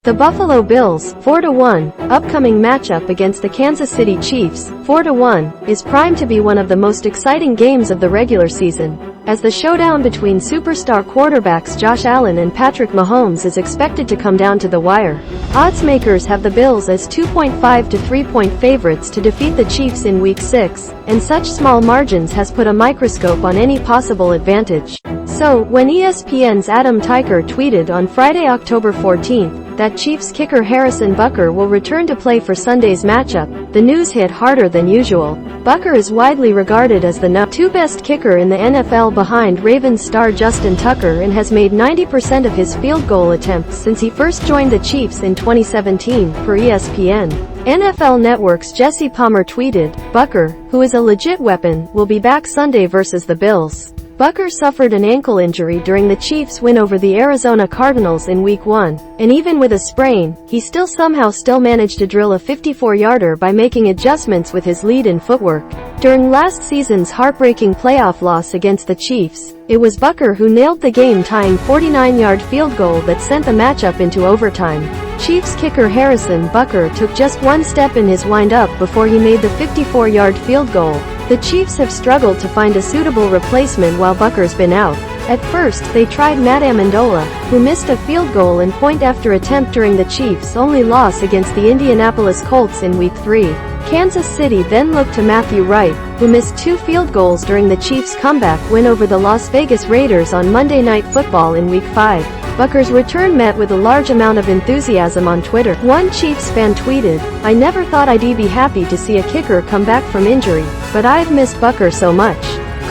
The Buffalo Bills, 4-1, upcoming matchup against the Kansas City Chiefs, 4-1, is primed to be one of the most exciting games of the regular season, as the showdown between superstar quarterbacks Josh Allen and Patrick Mahomes is expected to come down to the wire. Oddsmakers have the Bills as 2.5 to 3-point favorites to defeat the Chiefs in Week 6, and such small margins has put a microscope on any possible advantage. So, when ESPN's Adam Teicher tweeted on Friday, October 14th, that Chiefs kicker Harrison Butker will return to play for Sunday's matchup, the news hit harder than usual. Butker is widely regarded as the #2 best kicker in the NFL behind Ravens star Justin Tucker and has made 90% of his field goal attempts since he first joined the Chiefs in 2017, per ESPN. NFL Network's Jesse Palmer tweeted, "Butker, who is a legit weapon, will be back Sunday versus the Bills." Butker suffered an ankle injury during the Chiefs' win over the Arizona Cardinals in Week 1, and even with a sprain, he somehow managed to drill a 54-yarder by making adjustments with his lead and footwork. During last season's heartbreaking playoff loss against the Chiefs, it was Butker who nailed the game-tying 49-yard field goal that sent the matchup into overtime. Chiefs kicker Harrison Butker took just one step in his wind-up before he made the 54-yard field goal. The Chiefs have struggled to find a suitable replacement while Butker's been out. At first, they tried Matt Amendola, who missed a field goal and point-after attempt during the Chiefs' only loss against the Indianapolis Colts in Week 3. Kansas City then looked to Matthew Wright, who missed 2 field goals during the Chiefs' comeback win over the Las Vegas Raiders on Monday Night Football in Week 5. Butker's return met with a large amount of enthusiasm on Twitter. One Chiefs fan tweeted, "I never thought I'd be happy to see a kicker come back from injury, but I've missed Butker so much."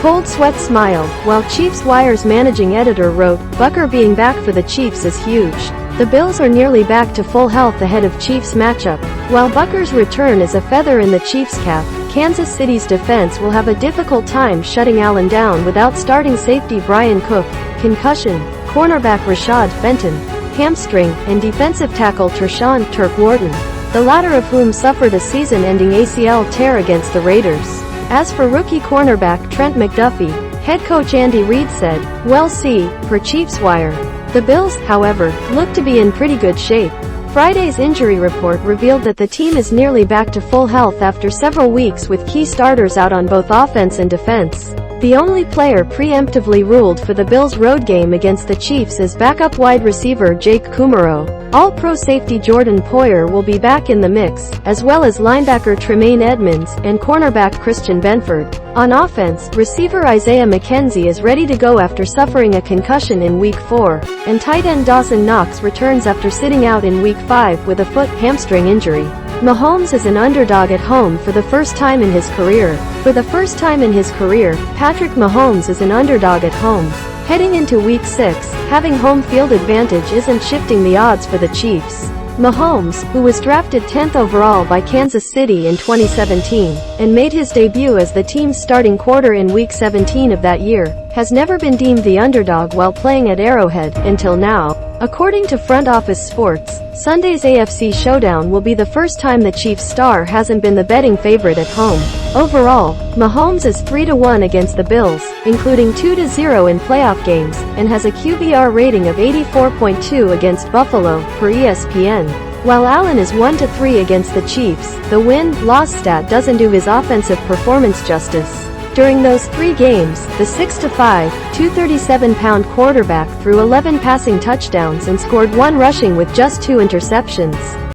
Cold Sweat smiled, while Chiefs Wire's managing editor wrote, "Butker being back for the Chiefs is huge. The Bills are nearly back to full health ahead of Chiefs matchup." While Butker's return is a feather in the Chiefs' cap, Kansas City's defense will have a difficult time shutting Allen down without starting safety Bryan Cook, concussion, cornerback Rashad Fenton, hamstring, and defensive tackle Treshaun "Turk" Wharton, the latter of whom suffered a season-ending ACL tear against the Raiders. As for rookie cornerback Trent McDuffie, head coach Andy Reid said, "We'll see," per Chiefs Wire. The Bills, however, look to be in pretty good shape. Friday's injury report revealed that the team is nearly back to full health after several weeks with key starters out on both offense and defense. The only player preemptively ruled for the Bills' road game against the Chiefs is backup wide receiver Jake Kumerow. All-pro safety Jordan Poyer will be back in the mix, as well as linebacker Tremaine Edmunds and cornerback Christian Benford. On offense, receiver Isaiah McKenzie is ready to go after suffering a concussion in Week 4, and tight end Dawson Knox returns after sitting out in Week 5 with a foot/hamstring injury. Mahomes is an underdog at home for the first time in his career. For the first time in his career, Patrick Mahomes is an underdog at home. Heading into Week 6, having home field advantage isn't shifting the odds for the Chiefs. Mahomes, who was drafted 10th overall by Kansas City in 2017, and made his debut as the team's starting quarter in Week 17 of that year, has never been deemed the underdog while playing at Arrowhead, until now. According to Front Office Sports, Sunday's AFC showdown will be the first time the Chiefs star hasn't been the betting favorite at home. Overall, Mahomes is 3-1 against the Bills, including 2-0 in playoff games, and has a QBR rating of 84.2 against Buffalo, per ESPN. While Allen is 1-3 against the Chiefs, the win-loss stat doesn't do his offensive performance justice. During those 3 games, the 6'5", 237-pound quarterback threw 11 passing touchdowns and scored 1 rushing with just 2 interceptions.